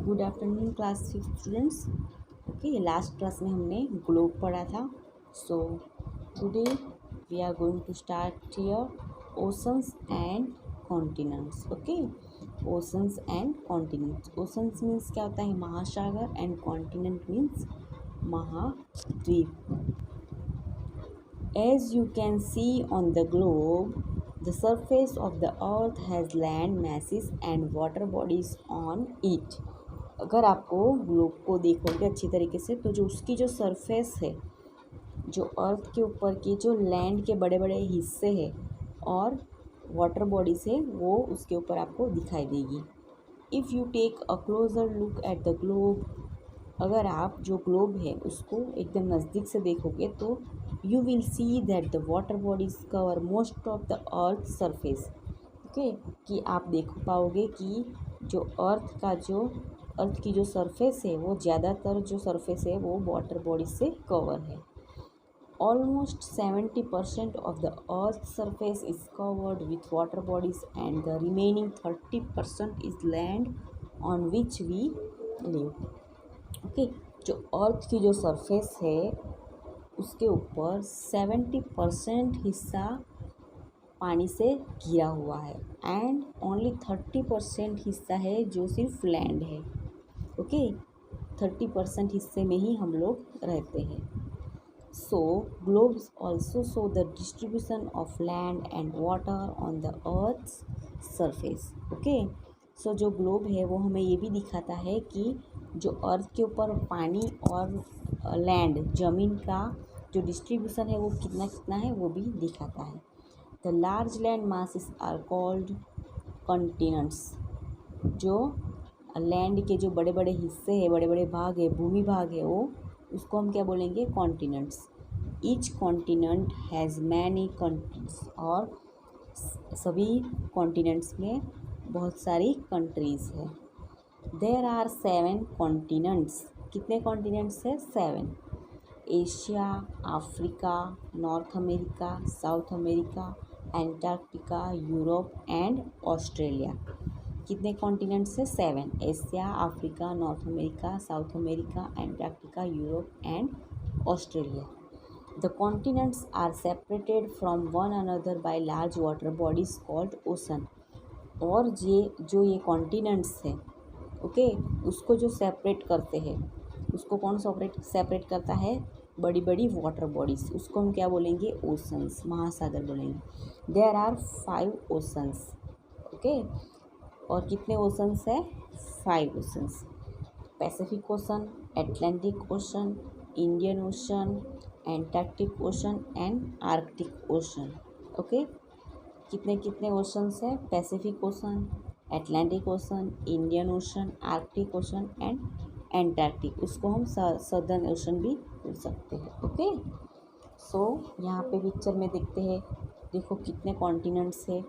Good afternoon class 5 students. Okay, last class में हमने globe पढ़ा था। So today we are going to start here oceans and continents. Okay, oceans and continents. Oceans means क्या होता है? महासागर। And continent means महाद्वीप। As you can see on the globe, the surface of the earth has land masses and water bodies on it. अगर आपको globe को देखोगे अच्छी तरीके से तो जो उसकी जो सरफेस है, जो अर्थ के ऊपर की जो लैंड के बड़े बड़े हिस्से हैं और वाटर बॉडीज है वो उसके ऊपर आपको दिखाई देगी। If you take a closer look at the globe, अगर आप जो ग्लोब है उसको एकदम नज़दीक से देखोगे तो you will see that the water bodies cover most of the earth surface. Okay, कि आप देख पाओगे कि जो अर्थ की जो सरफेस है वो ज़्यादातर जो सरफेस है वो वाटर बॉडीज से कवर है। Almost 70% of the earth surface is covered with water bodies and the remaining 30% is land on which we live. Okay, जो अर्थ की जो सरफेस है उसके ऊपर 70% हिस्सा पानी से घिरा हुआ है एंड ओनली 30% हिस्सा है जो सिर्फ लैंड है। ओके, 30% हिस्से में ही हम लोग रहते हैं। So globes also show the distribution of land and water on the earth's surface. Okay, so जो ग्लोब है वो हमें ये भी दिखाता है कि जो अर्थ के ऊपर पानी और लैंड ज़मीन का जो डिस्ट्रीब्यूशन है वो कितना कितना है वो भी दिखाता है। The large land masses are called continents. जो लैंड के जो बड़े बड़े हिस्से हैं, बड़े बड़े भाग है, भूमि भाग है, वो उसको हम क्या बोलेंगे? Continents. Each continent has many countries, और सभी कॉन्टिनेंट्स में बहुत सारी कंट्रीज़ है। There are 7 continents. कितने कॉन्टिनेंट्स है? 7। Asia, Africa, North America, South America, Antarctica, Europe and Australia. कितने कॉन्टिनेंट्स है? 7। Asia, Africa, North America, South America, Antarctica, Europe and Australia. The continents are separated from one another by large water bodies called ocean. और ये continents है, okay, उसको जो separate करते हैं, उसको कौन सेपरेट करता है? बड़ी बड़ी वाटर बॉडीज, उसको हम क्या बोलेंगे? ओशंस, महासागर बोलेंगे। There are 5 oceans. ओके, और कितने ओशंस है? 5 oceans. Pacific ocean, Atlantic ocean, Indian ocean, Antarctic ocean and Arctic ocean. Okay, कितने कितने ओशंस है? Pacific ocean, Atlantic ocean, Indian ocean, Arctic ocean and Antarctic. उसको हम सदर्न ओशन भी बोल सकते हैं। ओके, सो यहाँ पे पिक्चर में देखते हैं, देखो कितने कॉन्टिनेंट्स है।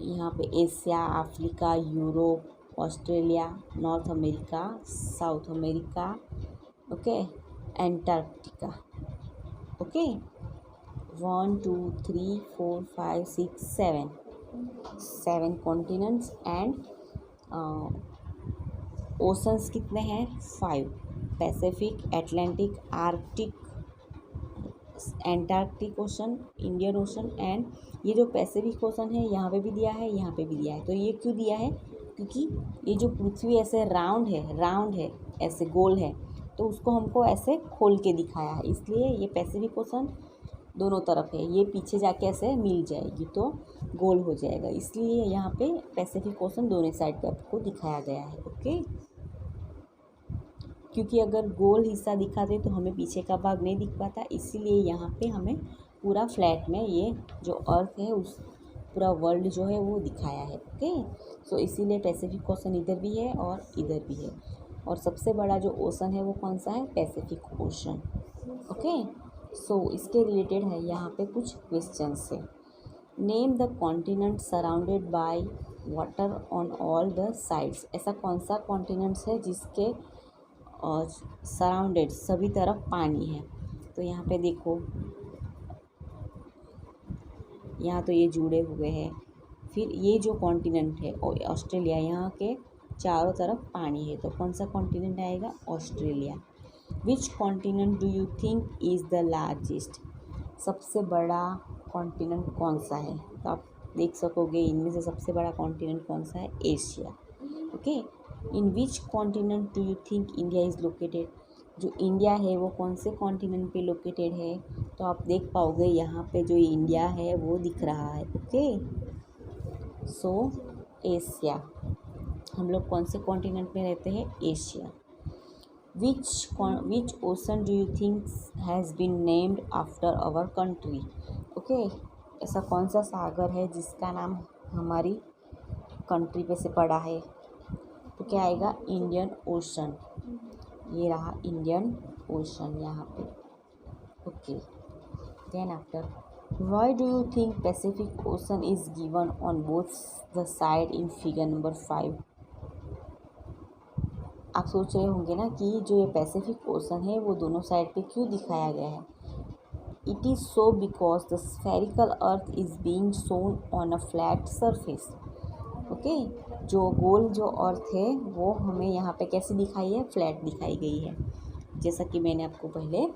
यहाँ पे Asia, Africa, Europe, Australia, north America, South America, okay, Antarctica. Okay, 1 2 3 4 5 6 7 continents and oceans कितने हैं? 5। Pacific, Atlantic, Arctic, Antarctic ocean, Indian ocean and ये जो पैसिफिक ओशन है यहाँ पे भी दिया है, यहाँ पे भी दिया है। तो ये क्यों दिया है? क्योंकि ये जो पृथ्वी ऐसे राउंड है, ऐसे गोल है, तो उसको हमको ऐसे खोल के दिखाया है, इसलिए ये पैसिफिक ओशन दोनों तरफ है, ये पीछे जाके ऐसे मिल जाएगी तो गोल हो जाएगा, इसलिए यहाँ पे पैसिफिक ओशन दोनों साइड पे आपको दिखाया गया है। ओके, क्योंकि अगर गोल हिस्सा दिखाते तो हमें पीछे का भाग नहीं दिख पाता, इसीलिए यहाँ पे हमें पूरा फ्लैट में ये जो अर्थ है उस पूरा वर्ल्ड जो है वो दिखाया है। ओके, सो इसीलिए पैसिफिक ओशन इधर भी है और इधर भी है, और सबसे बड़ा जो ओशन है वो कौन सा है? Pacific ocean. ओके, सो इसके रिलेटेड है यहाँ पे कुछ क्वेश्चंस है। Name the continent surrounded by water on all the sides. ऐसा कौन सा कॉन्टिनेंट्स है जिसके सराउंडेड सभी तरफ पानी है? तो यहाँ पे देखो, यहाँ तो ये जुड़े हुए हैं। फिर ये जो कॉन्टिनेंट है ऑस्ट्रेलिया, यहाँ के चारों तरफ पानी है, तो कौन सा कॉन्टिनेंट आएगा? Australia. Which continent do you think is the largest? सबसे बड़ा कॉन्टिनेंट कौन सा है? तो आप देख सकोगे इनमें से सबसे बड़ा कॉन्टिनेंट कौन सा है? Asia. Okay, in which continent do you think India is located? जो इंडिया है वो कौन से कॉन्टिनेंट पे लोकेटेड है? तो आप देख पाओगे यहाँ पे जो इंडिया है वो दिख रहा है। ओके, सो एशिया, हम लोग कौन से कॉन्टिनेंट में रहते हैं? Asia. Which ocean do you think has been named after our country? Okay, ऐसा कौन सा सागर है जिसका नाम हमारी कंट्री पे से पड़ा है? तो क्या आएगा? Indian ocean. ये रहा इंडियन ओशन यहाँ पे। Okay, then after, why do you think Pacific ocean is given on both the side in figure number 5? आप सोच रहे होंगे ना कि जो ये पैसिफिक ओशन है वो दोनों साइड पे क्यों दिखाया गया है? It is so because the spherical earth is being shown on a flat surface. Okay, जो गोल जो अर्थ है वो हमें यहाँ पे कैसे दिखाई है? फ्लैट दिखाई गई है, जैसा कि मैंने आपको पहले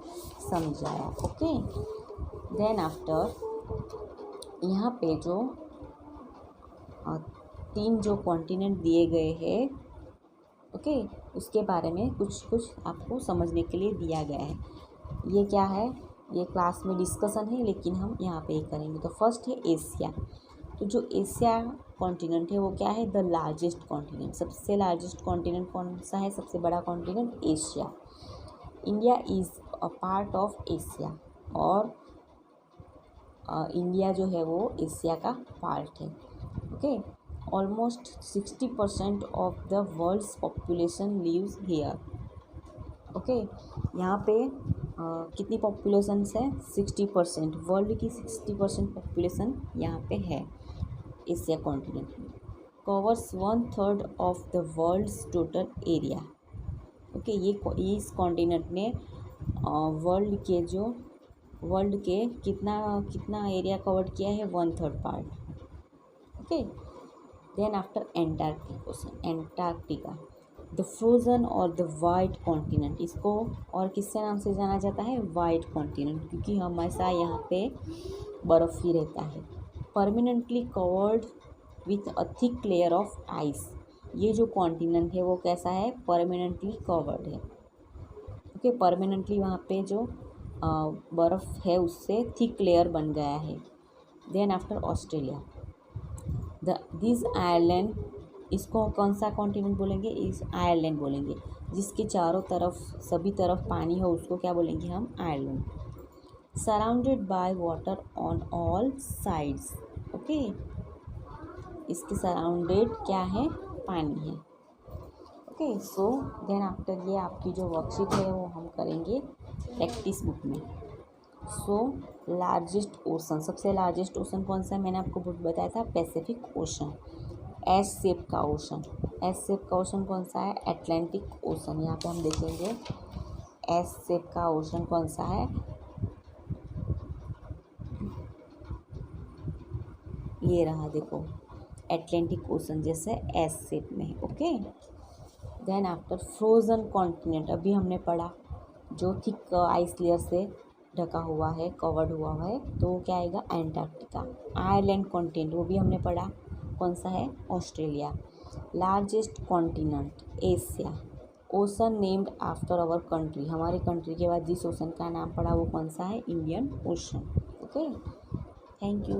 समझाया। ओके, देन आफ्टर, यहाँ पे जो तीन जो कॉन्टिनेंट दिए गए हैं, ओके, उसके बारे में कुछ आपको समझने के लिए दिया गया है। ये क्या है? ये क्लास में डिस्कशन है, लेकिन हम यहाँ पे ही करेंगे। तो फर्स्ट है एशिया। तो जो एशिया कॉन्टिनेंट है वो क्या है? The largest continent. सबसे लार्जेस्ट कॉन्टिनेंट कौन सा है? सबसे बड़ा continent Asia. India is a part of Asia, और इंडिया जो है वो एशिया का पार्ट है। Okay, almost 60% of the world's population lives here. Okay, यहाँ पे कितनी पॉपुलेशन है? 60%। वर्ल्ड की 60% पॉपुलेशन यहाँ पे है एशिया कॉन्टिनेंट में। Covers 1/3 of the world's total area. Okay, ये इस कॉन्टिनेंट ने वर्ल्ड के कितना एरिया कवर किया है? 1/3 part. Okay, then after Antarctic ocean, Antarctica, the frozen और द वाइट कॉन्टिनेंट। इसको और किससे नाम से जाना जाता है? वाइट कॉन्टिनेंट, क्योंकि हमेशा यहाँ पे बर्फ़ ही रहता है। Permanently covered with a thick layer of ice. ये जो कॉन्टिनेंट है वो कैसा है? परमानेंटली कवर्ड है। ओके, परमानेंटली वहाँ पे जो बर्फ़ है उससे थिक लेयर बन गया है। Then after Australia, this island, इसको कौन सा कॉन्टिनेंट बोलेंगे? इस आयरलैंड बोलेंगे। जिसके चारों तरफ सभी तरफ पानी हो उसको क्या बोलेंगे हम? Ireland. Surrounded by water on all sides. Okay, इसके सराउंडेड क्या है? पानी है। ओके, सो देन आफ्टर, ये आपकी जो वर्कशीट है वो हम करेंगे प्रैक्टिस बुक में। सो लार्जेस्ट ओशन, सबसे लार्जेस्ट ओशन कौन सा है? मैंने आपको बताया था पैसिफिक ओशन। एस शेप का ओशन, एस शेप का ओशन कौन सा है? Atlantic ocean. यहाँ पे हम देखेंगे एस शेप का ओशन कौन सा है? ये रहा, देखो अटलांटिक ओशन जैसे एस शेप में। Okay, then after frozen continent, अभी हमने पढ़ा जो थिक आइस लेयर से ढका हुआ है, कवर्ड हुआ है, तो वो क्या आएगा? एंटार्क्टिका। आयरलैंड कॉन्टिनेंट, वो भी हमने पढ़ा, कौन सा है? Australia. Largest continent Asia. Ocean named after our country, हमारी कंट्री के बाद जिस ओशन का नाम पड़ा वो कौन सा है? Indian ocean. Okay, thank you.